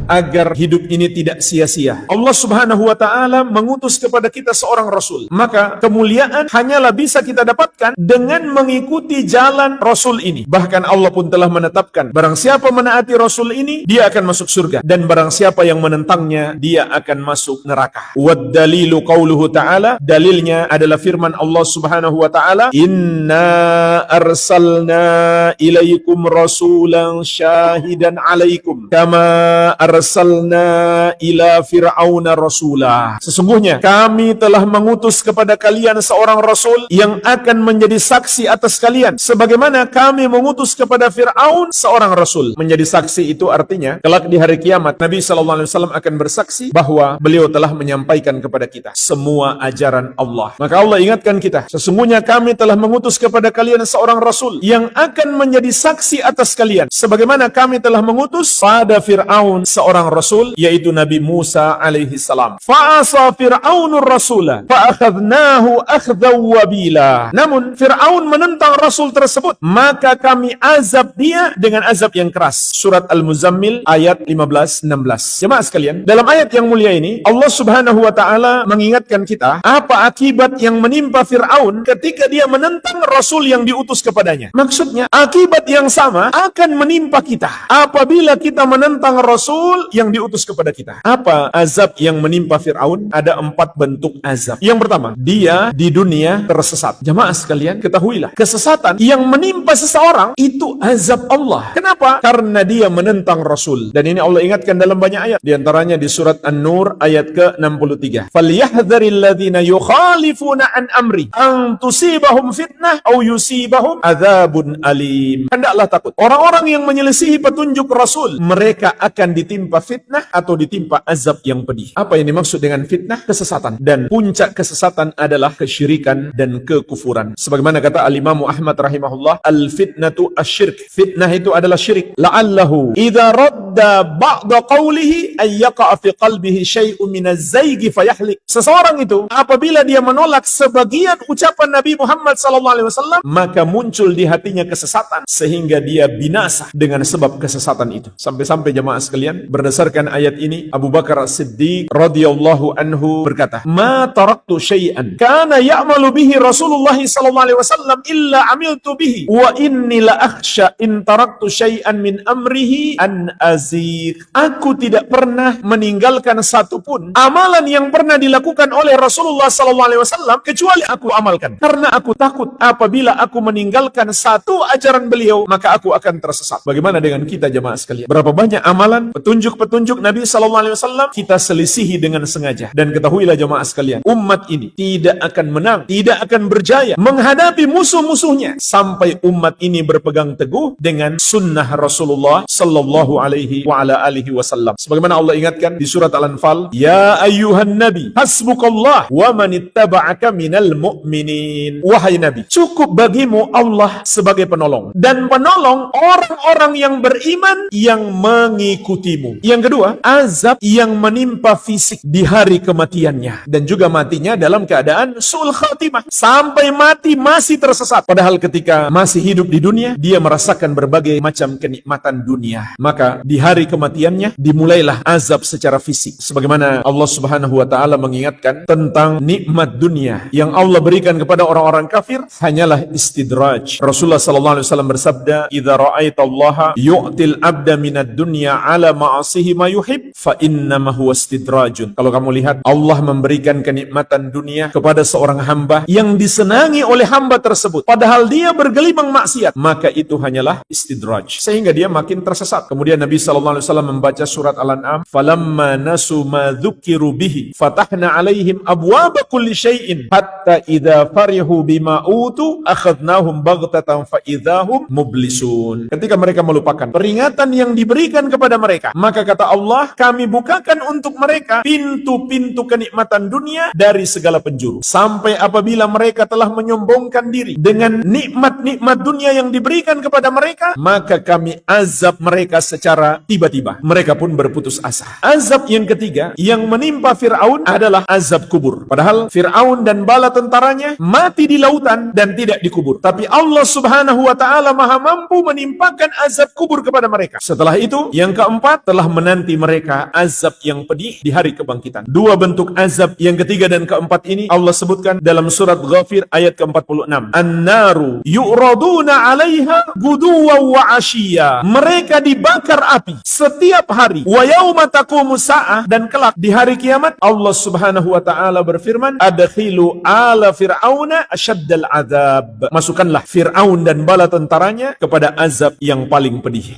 agar hidup ini tidak sia-sia. Allah Subhanahu wa taala mengutus kepada kita seorang rasul. Maka kemuliaan hanyalah bisa kita dapatkan dengan mengikuti jalan rasul ini. Bahkan Allah pun telah menetapkan, barang siapa menaati rasul ini, dia akan masuk surga, dan barang siapa yang menentangnya, dia akan masuk neraka. Wad dalilu qauluhu ta'ala, dalilnya adalah firman Allah Subhanahu wa taala, inna arsalna ilaikum rasulan syahidan alaikum kama arsalna ila fir'auna rasulah. Sesungguhnya kami telah mengutus kepada kalian seorang rasul yang akan menjadi saksi atas kalian, sebagaimana kami mengutus kepada Fir'aun seorang rasul. Menjadi saksi itu artinya kelak di hari kiamat Nabi SAW akan bersaksi bahwa beliau telah menyampaikan kepada kita semua ajaran Allah. Maka Allah ingatkan kita, sesungguhnya kami telah mengutus kepada kalian seorang rasul yang akan menjadi saksi atas kalian, sebagaimana kami telah mengutus pada Fir'aun seorang rasul, yaitu Nabi Musa alaihi salam. Fa'asa Fir'aunur rasula fa'akhadnahu akhdaw wabila. Namun Fir'aun menentang rasul tersebut, maka kami azab dia dengan azab yang keras. Surat Al-Muzammil ayat 15-16. Jemaah sekalian, dalam ayat yang mulia ini Allah Subhanahu wa taala mengingatkan kita apa akibat yang menimpa Fir'aun ketika dia menentang rasul yang diutus kepadanya. Maksudnya akibat yang sama akan menimpa kita apabila kita menentang rasul yang diutus kepada kita. Apa azab yang menimpa Fir'aun? Ada 4 bentuk azab. Yang pertama, dia di dunia tersesat. Jemaah sekalian, ketahuilah, kesesatan yang menimpa seseorang itu azab Allah. Kenapa? Karena dia menentang rasul. Dan ini Allah ingatkan dalam banyak ayat. Di antaranya di surat An-Nur ayat ke-63. Falyahdharil ladzina yukhalifuna an amri an tusibahum fitnah aw yusibahum adzabun alim. Hendaklah takut orang-orang yang menyelisihi petunjuk rasul, mereka akan ditimpa fitnah atau ditimpa azab yang pedih. Apa yang dimaksud dengan fitnah? Kesesatan. Dan puncak kesesatan adalah kesyirikan dan kekufuran. Sebagaimana kata Al-Imam Ahmad rahimahullah, al-fitnatu asyirk. Fitnah itu adalah syirik. La'allahu idza radda ba'da qawlihi ay yaqa'a fi qalbihi syai'un minaz zayghi fayahlik. Seseorang itu apabila dia menolak sebagian ucapan Nabi Muhammad SAW, maka muncul di hatinya kesesatan sehingga dia binasa dengan sebab kesesatan itu. Sampai-sampai jemaah sekalian, berdasarkan ayat ini Abu Bakar As-Siddiq radhiyallahu anhu berkata, "Ma taraktu syai'an kana ya'malu bihi Rasulullah SAW illa amiltu bihi wa inni la akhsha in taraktu syai'an min amrihi an azigh." Aku tidak pernah meninggalkan satupun amalan yang pernah dilakukan oleh Rasulullah SAW kecuali aku amalkan, karena aku takut apabila aku meninggalkan satu ajaran beliau maka aku akan tersesat. Bagaimana dengan kita jemaah sekalian? Berapa banyak amalan, petunjuk-petunjuk Nabi SAW kita selisihi dengan sengaja. Dan ketahuilah jemaah sekalian, umat ini tidak akan menang, tidak akan berjaya menghadapi musuh-musuhnya sampai umat ini berpegang teguh dengan sunnah Rasulullah sallallahu alaihi wa ala alihi wasallam. Sebagaimana Allah ingatkan di surat Al-Anfal, "Ya ayyuhan nabi, hasbukallah wa man ittaba'aka minal mu'minin." Wahai Nabi, cukup bagimu Allah sebagai penolong dan penolong orang-orang yang beriman yang mengikutimu. Yang kedua, azab yang menimpa fisik di hari kematiannya, dan juga matinya dalam keadaan su'ul khatimah, sampai mati masih tersesat, padahal ketika masih hidup di dunia dia merasakan berbagai macam kenikmatan dunia. Maka di hari kematiannya dimulailah azab secara fisik. Sebagaimana Allah Subhanahu wa taala mengingatkan tentang nikmat dunia yang Allah berikan kepada orang-orang kafir hanyalah istidraj. Rasulullah sallallahu alaihi wasallam bersabda, "Idza ra'aitallaha yu'til 'abda minad dunya 'ala ma'asihi ma yuhib fa innama huwa istidrajun." Kalau kamu lihat Allah memberikan kenikmatan dunia kepada seorang hamba yang disenangi oleh hamba tersebut padahal dia bergelimang maksiat, maka itu hanyalah istidraj sehingga dia makin tersesat. Kemudian Nabi sallallahu alaihi wasallam membaca surat Al-An'am, "Falamma nasu ma dzukiru bihi fatahna 'alaihim abwaaba kulli syai'in hatta idza farihu bima utu akhadnahum baghtatan fa idzahum mublisun." Ketika mereka melupakan peringatan yang diberikan kepada mereka, maka kata Allah, kami bukakan untuk mereka pintu-pintu kenikmatan dunia dari segala penjuru, sampai apabila mereka telah menyombongkan diri dengan nikmat-nikmat dunia yang diberikan kepada mereka, maka kami azab mereka secara maka tiba-tiba mereka pun berputus asa. Azab yang ketiga yang menimpa Fir'aun adalah azab kubur. Padahal Fir'aun dan bala tentaranya mati di lautan dan tidak dikubur. Tapi Allah Subhanahu wa Ta'ala Maha mampu menimpakan azab kubur kepada mereka. Setelah itu, yang keempat telah menanti mereka azab yang pedih di hari kebangkitan. Dua bentuk azab yang ketiga dan keempat ini Allah sebutkan dalam surat Ghafir ayat ke-46. An-naru yu'raduna 'alaiha guduwan wa 'ashiyya. Mereka dibakar api setiap hari. Wa yauma taqumus sa'ah, dan kelak di hari kiamat Allah Subhanahu wa Ta'ala berfirman, adkhilu ala fir'auna asyaddal adzab. Masukkanlah Fir'aun dan bala tentaranya kepada azab yang paling pedih.